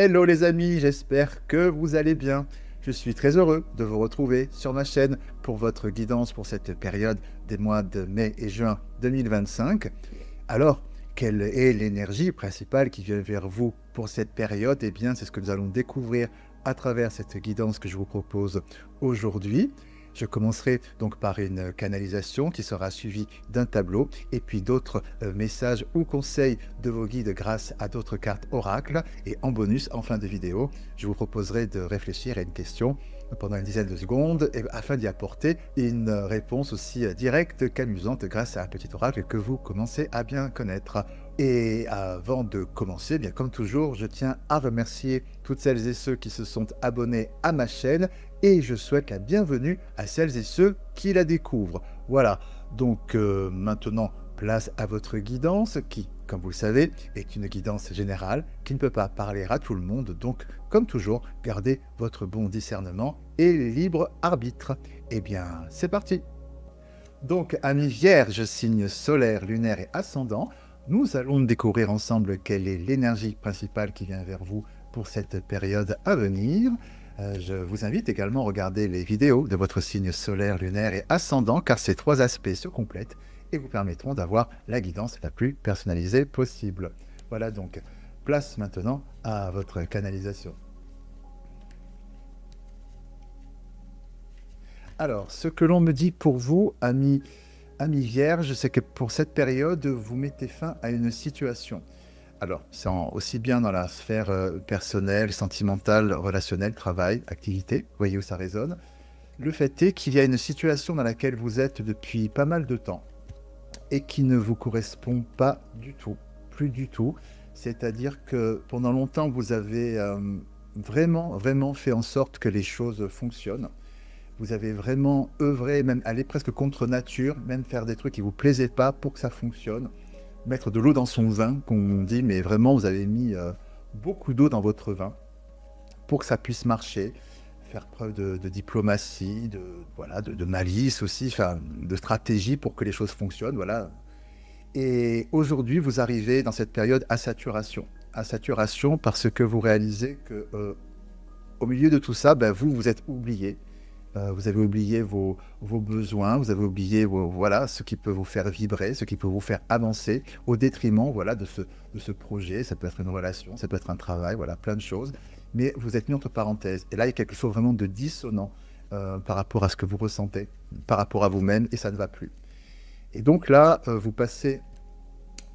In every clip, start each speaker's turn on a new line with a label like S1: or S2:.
S1: Hello les amis, j'espère que vous allez bien. Je suis très heureux de vous retrouver sur ma chaîne pour votre guidance pour cette période des mois de mai et juin 2025. Alors, quelle est l'énergie principale qui vient vers vous pour cette période? Eh bien, c'est ce que nous allons découvrir à travers cette guidance que je vous propose aujourd'hui. Je commencerai donc par une canalisation qui sera suivie d'un tableau et puis d'autres messages ou conseils de vos guides grâce à d'autres cartes oracles. Et en bonus, en fin de vidéo, je vous proposerai de réfléchir à une question pendant une dizaine de secondes afin d'y apporter une réponse aussi directe qu'amusante grâce à un petit oracle que vous commencez à bien connaître. Et avant de commencer, bien comme toujours, je tiens à remercier toutes celles et ceux qui se sont abonnés à ma chaîne et je souhaite la bienvenue à celles et ceux qui la découvrent. Voilà, donc maintenant, place à votre guidance qui, comme vous le savez, est une guidance générale qui ne peut pas parler à tout le monde. Donc, comme toujours, gardez votre bon discernement et libre arbitre. Eh bien, c'est parti. Donc, amis vierges, signe solaire, lunaire et ascendant, nous allons découvrir ensemble quelle est l'énergie principale qui vient vers vous pour cette période à venir. Je vous invite également à regarder les vidéos de votre signe solaire, lunaire et ascendant, car ces trois aspects se complètent et vous permettront d'avoir la guidance la plus personnalisée possible. Voilà donc, place maintenant à votre canalisation. Alors, ce que l'on me dit pour vous, amis Vierge, c'est que pour cette période, vous mettez fin à une situation. Alors, c'est aussi bien dans la sphère personnelle, sentimentale, relationnelle, travail, activité, vous voyez où ça résonne. Le fait est qu'il y a une situation dans laquelle vous êtes depuis pas mal de temps et qui ne vous correspond pas du tout, plus du tout. C'est-à-dire que pendant longtemps, vous avez vraiment fait en sorte que les choses fonctionnent. Vous avez vraiment œuvré, même aller presque contre nature, même faire des trucs qui ne vous plaisaient pas pour que ça fonctionne. Mettre de l'eau dans son vin, qu'on dit, mais vraiment, vous avez mis beaucoup d'eau dans votre vin pour que ça puisse marcher. Faire preuve de diplomatie, de malice aussi, enfin, de stratégie pour que les choses fonctionnent. Voilà. Et aujourd'hui, vous arrivez dans cette période à saturation. À saturation parce que vous réalisez que au milieu de tout ça, ben, vous êtes oublié. Vous avez oublié vos besoins, vous avez oublié voilà, ce qui peut vous faire vibrer, ce qui peut vous faire avancer au détriment voilà, de ce projet. Ça peut être une relation, ça peut être un travail, voilà, plein de choses. Mais vous êtes mis entre parenthèses. Et là, il y a quelque chose vraiment de dissonant par rapport à ce que vous ressentez, par rapport à vous-même, et ça ne va plus. Et donc là, vous passez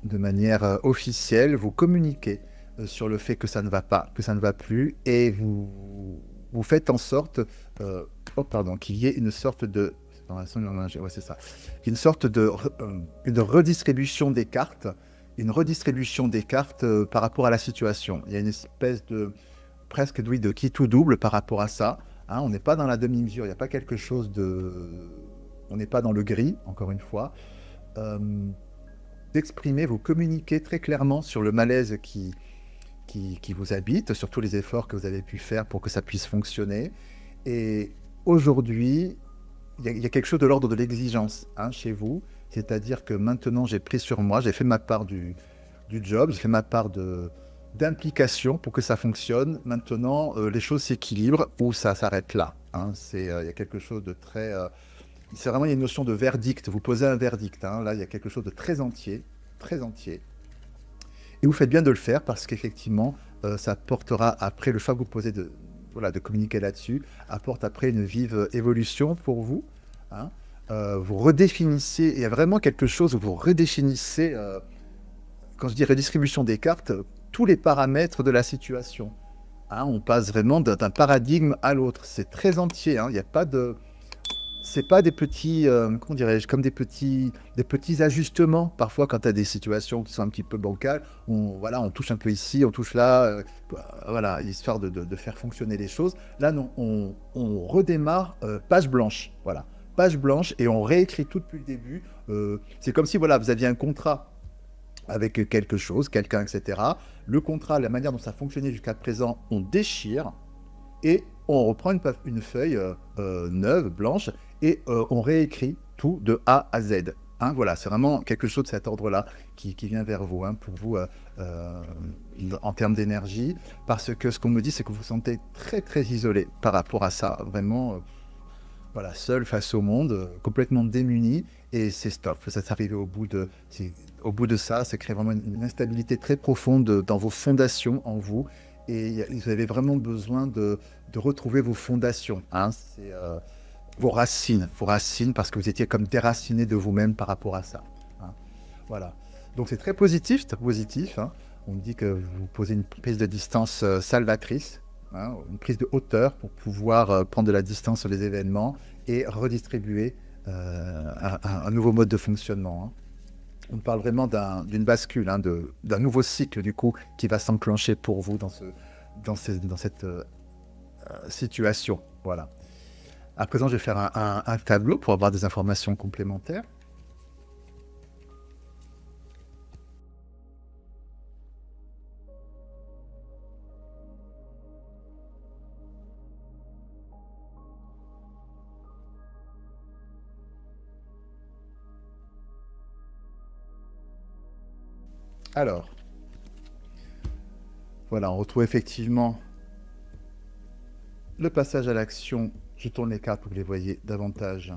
S1: de manière officielle, vous communiquez sur le fait que ça ne va pas, que ça ne va plus, et vous faites en sorte qu'il y ait une sorte de... Ouais, c'est ça. Une sorte de une redistribution des cartes, par rapport à la situation. Il y a une espèce de presque oui, de qui tout double par rapport à ça. Hein, on n'est pas dans la demi-mesure, il n'y a pas quelque chose de... On n'est pas dans le gris, encore une fois. D'exprimer, vous communiquez très clairement sur le malaise qui vous habite, sur tous les efforts que vous avez pu faire pour que ça puisse fonctionner. Et aujourd'hui, il y a quelque chose de l'ordre de l'exigence hein, chez vous, c'est-à-dire que maintenant j'ai pris sur moi, j'ai fait ma part du job, j'ai fait ma part d'implication pour que ça fonctionne. Maintenant, les choses s'équilibrent ou ça s'arrête là. Hein. Il y a quelque chose de très... c'est vraiment une notion de verdict, vous posez un verdict. Hein. Là, il y a quelque chose de très entier, très entier. Et vous faites bien de le faire parce qu'effectivement, ça apportera après, le choix que vous posez de communiquer là-dessus, apporte après une vive évolution pour vous. Hein. Vous redéfinissez, il y a vraiment quelque chose où vous redéfinissez, quand je dis redistribution des cartes, tous les paramètres de la situation. Hein. On passe vraiment d'un paradigme à l'autre. C'est très entier, hein. Il n'y a pas de... C'est pas des petits, comment dirais-je, comme des petits ajustements. Parfois, quand tu as des situations qui sont un petit peu bancales, on touche un peu ici, on touche là, voilà, histoire de faire fonctionner les choses. Là, non, on redémarre page blanche, voilà, page blanche, et on réécrit tout depuis le début. C'est comme si, voilà, vous aviez un contrat avec quelque chose, quelqu'un, etc. Le contrat, la manière dont ça fonctionnait jusqu'à présent, on déchire, et on reprend une feuille neuve, blanche, et on réécrit tout de A à Z. hein, voilà, c'est vraiment quelque chose de cet ordre-là qui vient vers vous, hein, pour vous, en termes d'énergie. Parce que ce qu'on me dit, c'est que vous vous sentez très, très isolé par rapport à ça. Vraiment, voilà, seul face au monde, complètement démuni. Et c'est stop. Ça s'est arrivé au bout de ça, ça crée vraiment une instabilité très profonde dans vos fondations en vous. Et vous avez vraiment besoin de retrouver vos fondations, hein. C'est vos racines, parce que vous étiez comme déraciné de vous-même par rapport à ça, hein. Voilà. Donc c'est très positif, hein. On me dit que vous posez une prise de distance salvatrice, hein, une prise de hauteur pour pouvoir prendre de la distance sur les événements et redistribuer un nouveau mode de fonctionnement, hein. On parle vraiment d'une bascule, hein, d'un nouveau cycle du coup qui va s'enclencher pour vous dans cette situation. Voilà. À présent, je vais faire un tableau pour avoir des informations complémentaires. Alors, voilà, on retrouve effectivement le passage à l'action. Je tourne les cartes pour que vous les voyez davantage.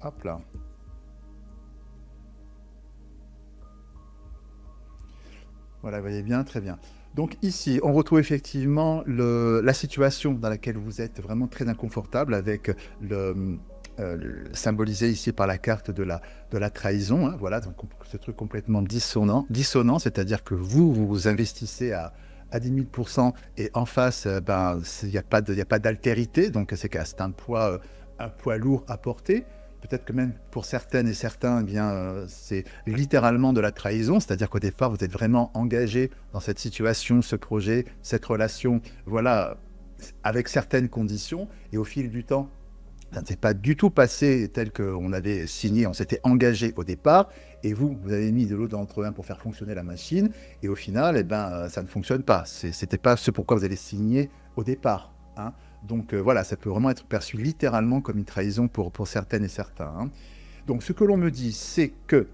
S1: Hop là. Voilà, vous voyez bien, très bien. Donc ici, on retrouve effectivement la situation dans laquelle vous êtes vraiment très inconfortable avec symbolisé ici par la carte de la trahison, hein, voilà, donc ce truc complètement dissonant, c'est-à-dire que vous investissez à 10 000 % et en face, ben, il n'y a pas d'altérité, donc c'est un poids lourd à porter. Peut-être que même pour certaines et certains, eh bien, c'est littéralement de la trahison, c'est-à-dire qu'au départ, vous êtes vraiment engagé dans cette situation, ce projet, cette relation, voilà, avec certaines conditions, et au fil du temps, ça ne s'est pas du tout passé tel qu'on avait signé, on s'était engagé au départ, et vous avez mis de l'eau dans l'entre-vin pour faire fonctionner la machine, et au final, eh ben, ça ne fonctionne pas. C'était pas ce pourquoi vous allez signer au départ, hein. Donc voilà, ça peut vraiment être perçu littéralement comme une trahison pour certaines et certains, hein. Donc ce que l'on me dit, c'est que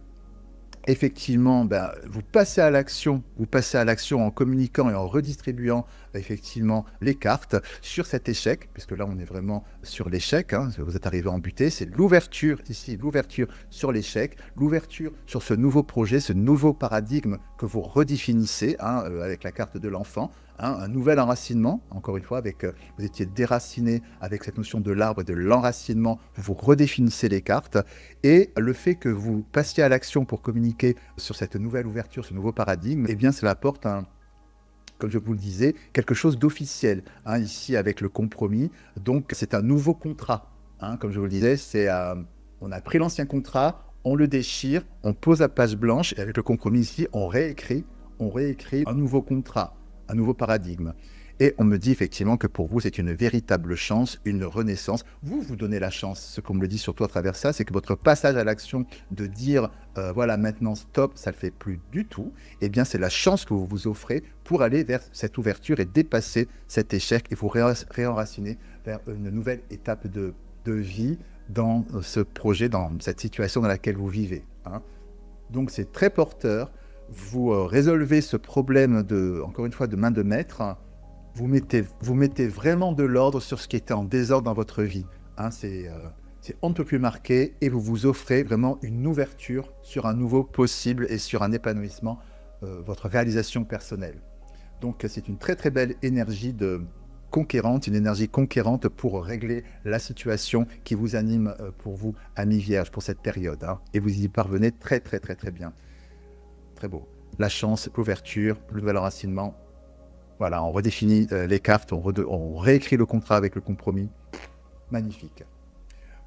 S1: effectivement, ben, vous passez à l'action en communiquant et en redistribuant effectivement les cartes sur cet échec, puisque là on est vraiment sur l'échec, hein, vous êtes arrivé en butée, c'est l'ouverture ici, l'ouverture sur l'échec, l'ouverture sur ce nouveau projet, ce nouveau paradigme que vous redéfinissez, hein, avec la carte de l'enfant, hein, un nouvel enracinement, encore une fois, vous étiez déraciné avec cette notion de l'arbre et de l'enracinement, vous redéfinissez les cartes, et le fait que vous passiez à l'action pour communiquer sur cette nouvelle ouverture, ce nouveau paradigme, eh bien, cela apporte comme je vous le disais, quelque chose d'officiel, hein, ici avec le compromis. Donc, c'est un nouveau contrat, hein, comme je vous le disais, on a pris l'ancien contrat, on le déchire, on pose la page blanche, et avec le compromis ici, on réécrit un nouveau contrat, un nouveau paradigme. Et on me dit effectivement que pour vous, c'est une véritable chance, une renaissance. Vous donnez la chance. Ce qu'on me le dit surtout à travers ça, c'est que votre passage à l'action de dire, voilà, maintenant stop, ça ne le fait plus du tout, eh bien, c'est la chance que vous vous offrez pour aller vers cette ouverture et dépasser cet échec et vous réenraciner vers une nouvelle étape de vie dans ce projet, dans cette situation dans laquelle vous vivez, hein. Donc, c'est très porteur. Vous résolvez ce problème encore une fois, de main de maître. Vous mettez vraiment de l'ordre sur ce qui était en désordre dans votre vie, hein. C'est on ne peut plus marqué et vous vous offrez vraiment une ouverture sur un nouveau possible et sur un épanouissement, votre réalisation personnelle. Donc c'est une très très belle énergie conquérante, une énergie conquérante pour régler la situation qui vous anime pour vous, amis vierges, pour cette période, hein. Et vous y parvenez très très très très bien. Très beau. La chance, l'ouverture, le nouvel enracinement. Voilà, on redéfinit les cartes, on réécrit le contrat avec le compromis. Magnifique.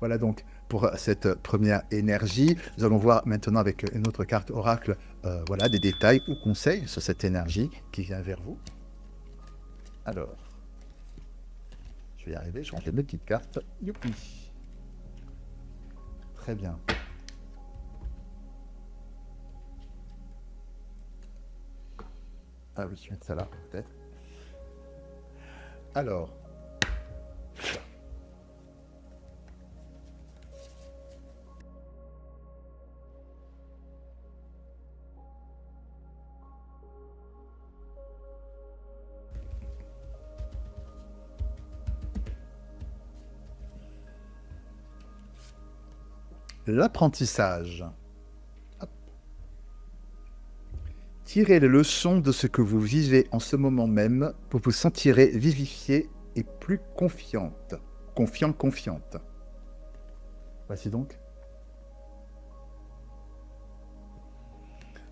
S1: Voilà donc pour cette première énergie. Nous allons voir maintenant avec une autre carte oracle, voilà, des détails ou conseils sur cette énergie qui vient vers vous. Alors, je vais y arriver, je range mes petites cartes. Youpi. Très bien. Ah oui, je vais mettre ça là, peut-être. Alors, L'apprentissage. Hop. Tirez les leçons de ce que vous vivez en ce moment même pour vous sentirez vivifié et plus confiante. Confiant, confiante. Voici donc.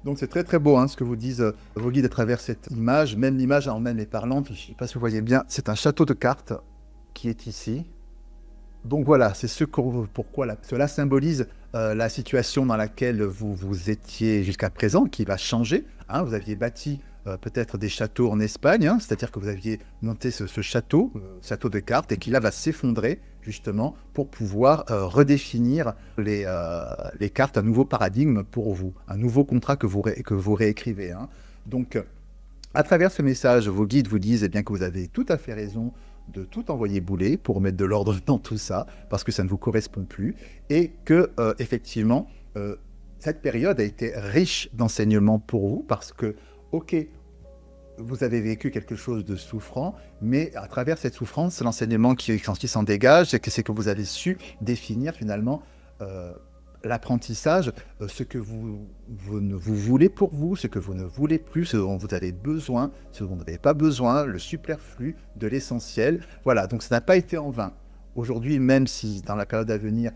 S1: Donc c'est très très beau hein, ce que vous disent vos guides à travers cette image. Même l'image en elle est parlante. Je ne sais pas si vous voyez bien. C'est un château de cartes qui est ici. Donc voilà, c'est pourquoi cela symbolise la situation dans laquelle vous étiez jusqu'à présent, qui va changer. Hein. Vous aviez bâti peut-être des châteaux en Espagne, hein, c'est-à-dire que vous aviez monté ce château, château de cartes, et qui là va s'effondrer justement pour pouvoir redéfinir les cartes, un nouveau paradigme pour vous, un nouveau contrat que vous réécrivez. Hein. Donc, à travers ce message, vos guides vous disent eh bien, que vous avez tout à fait raison de tout envoyer bouler pour mettre de l'ordre dans tout ça, parce que ça ne vous correspond plus, et que, effectivement, cette période a été riche d'enseignements pour vous, parce que, ok, vous avez vécu quelque chose de souffrant, mais à travers cette souffrance, l'enseignement qui s'en dégage, c'est que vous avez su définir finalement l'apprentissage, ce que vous voulez pour vous, ce que vous ne voulez plus, ce dont vous avez besoin, ce dont vous n'avez pas besoin, le superflu de l'essentiel. Voilà, donc ça n'a pas été en vain. Aujourd'hui, même si dans la période à venir,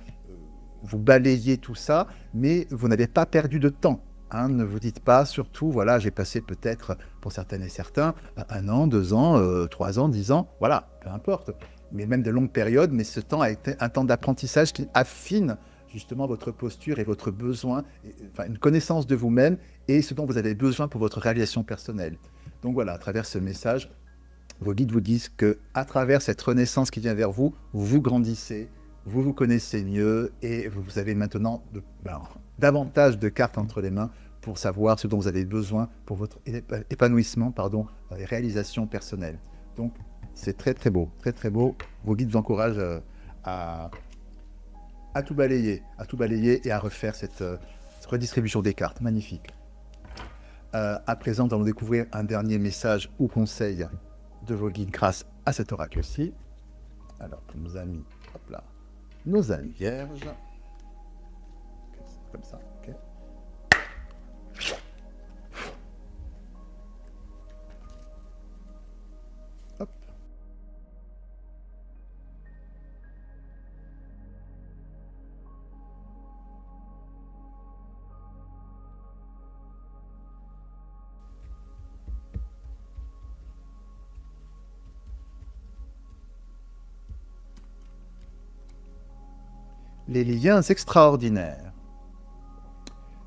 S1: vous balayez tout ça, mais vous n'avez pas perdu de temps. Hein, ne vous dites pas, surtout, voilà, j'ai passé peut-être, pour certaines et certains, 1 an, 2 ans, 3 ans, 10 ans, voilà, peu importe. Mais même de longues périodes, mais ce temps a été un temps d'apprentissage qui affine justement votre posture et votre besoin, enfin une connaissance de vous-même et ce dont vous avez besoin pour votre réalisation personnelle. Donc voilà, à travers ce message, vos guides vous disent que à travers cette renaissance qui vient vers vous, vous grandissez, vous vous connaissez mieux et vous avez maintenant davantage de cartes entre les mains pour savoir ce dont vous avez besoin pour votre épanouissement, et réalisation personnelle. Donc c'est très très beau, très très beau. Vos guides vous encouragent à tout balayer et à refaire cette redistribution des cartes. Magnifique. À présent, nous allons découvrir un dernier message ou conseil de vos guides grâce à cet oracle-ci. Alors, pour nos amis, hop là, nos amis vierges. Comme ça, ok. Hop. Les liens extraordinaires.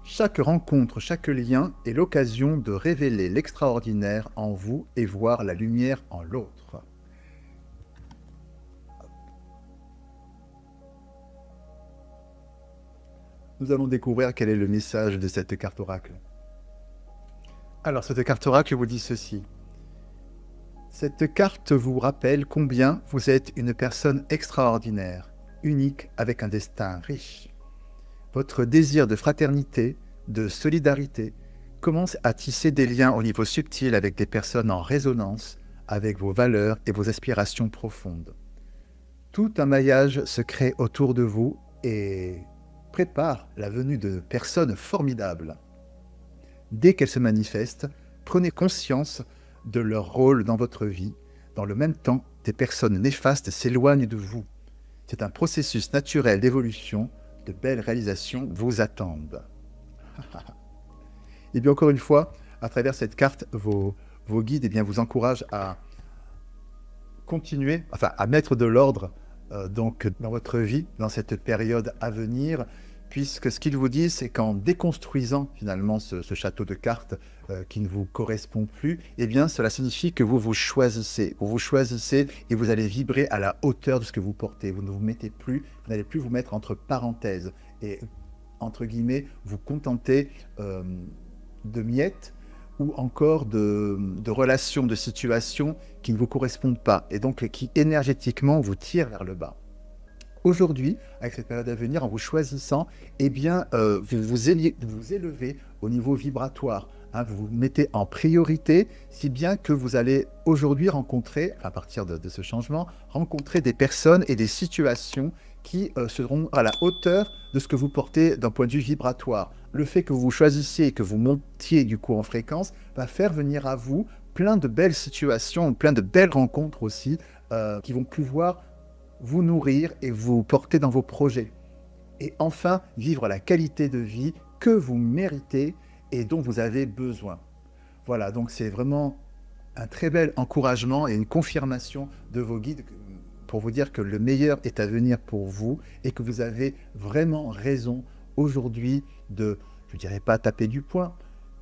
S1: Chaque rencontre, chaque lien est l'occasion de révéler l'extraordinaire en vous et voir la lumière en l'autre. Nous allons découvrir quel est le message de cette carte oracle. Alors, cette carte oracle vous dit ceci. Cette carte vous rappelle combien vous êtes une personne extraordinaire, unique avec un destin riche. Votre désir de fraternité, de solidarité, commence à tisser des liens au niveau subtil avec des personnes en résonance avec vos valeurs et vos aspirations profondes. Tout un maillage se crée autour de vous et prépare la venue de personnes formidables. Dès qu'elles se manifestent, prenez conscience de leur rôle dans votre vie. Dans le même temps, des personnes néfastes s'éloignent de vous. C'est un processus naturel d'évolution. De belles réalisations vous attendent. Et bien encore une fois, à travers cette carte, vos guides vous encouragent à continuer, à mettre de l'ordre donc dans votre vie, dans cette période à venir, puisque ce qu'ils vous disent, c'est qu'en déconstruisant finalement ce château de cartes qui ne vous correspond plus, eh bien cela signifie que vous vous choisissez et vous allez vibrer à la hauteur de ce que vous portez. Vous ne vous mettez plus, vous n'allez plus vous mettre entre parenthèses et entre guillemets vous contenter de miettes ou encore de relations, de situations qui ne vous correspondent pas et donc qui énergétiquement vous tirent vers le bas. Aujourd'hui, avec cette période à venir, en vous choisissant, eh bien, vous élevez au niveau vibratoire hein, vous vous mettez en priorité, si bien que vous allez aujourd'hui rencontrer, à partir de ce changement, rencontrer des personnes et des situations qui seront à la hauteur de ce que vous portez d'un point de vue vibratoire. Le fait que vous choisissiez et que vous montiez du coup en fréquence va faire venir à vous plein de belles situations, plein de belles rencontres aussi, qui vont pouvoir vous nourrir et vous porter dans vos projets. Et enfin, vivre la qualité de vie que vous méritez et dont vous avez besoin. Voilà, donc c'est vraiment un très bel encouragement et une confirmation de vos guides pour vous dire que le meilleur est à venir pour vous et que vous avez vraiment raison aujourd'hui de, je ne dirais pas taper du poing,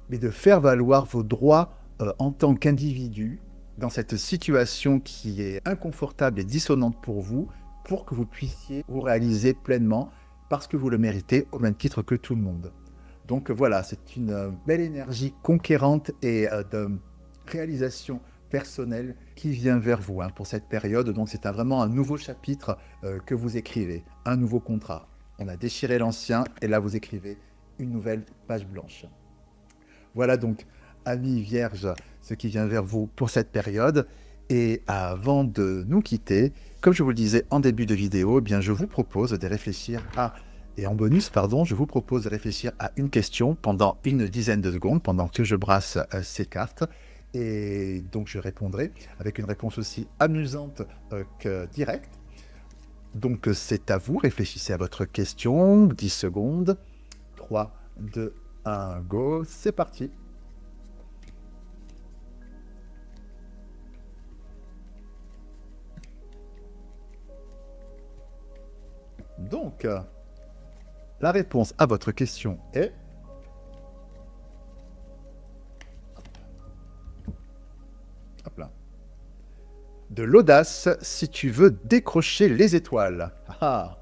S1: mais de faire valoir vos droits en tant qu'individu dans cette situation qui est inconfortable et dissonante pour que vous puissiez vous réaliser pleinement parce que vous le méritez au même titre que tout le monde. Donc voilà, c'est une belle énergie conquérante et de réalisation personnelle qui vient vers vous pour cette période. Donc c'est vraiment un nouveau chapitre que vous écrivez, un nouveau contrat. On a déchiré l'ancien et là vous écrivez une nouvelle page blanche. Voilà donc, amis vierges, ce qui vient vers vous pour cette période. Et avant de nous quitter, comme je vous le disais en début de vidéo, eh bien je vous propose de réfléchir et en bonus, pardon, je vous propose de réfléchir à une question pendant une dizaine de secondes, pendant que je brasse ces cartes. Et donc je répondrai avec une réponse aussi amusante que directe. Donc c'est à vous, réfléchissez à votre question, 10 secondes, 3, 2, 1, go, c'est parti. Donc, la réponse à votre question est... Hop là. De l'audace si tu veux décrocher les étoiles. Ah.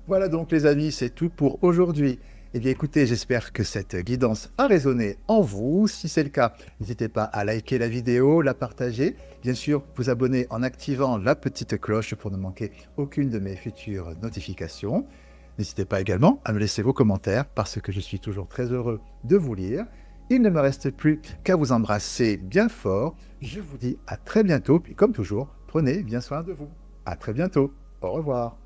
S1: Voilà donc les amis, c'est tout pour aujourd'hui. Eh bien écoutez, j'espère que cette guidance a résonné en vous. Si c'est le cas, n'hésitez pas à liker la vidéo, la partager. Bien sûr, vous abonner en activant la petite cloche pour ne manquer aucune de mes futures notifications. N'hésitez pas également à me laisser vos commentaires parce que je suis toujours très heureux de vous lire. Il ne me reste plus qu'à vous embrasser bien fort. Je vous dis à très bientôt. Puis comme toujours, prenez bien soin de vous. À très bientôt. Au revoir.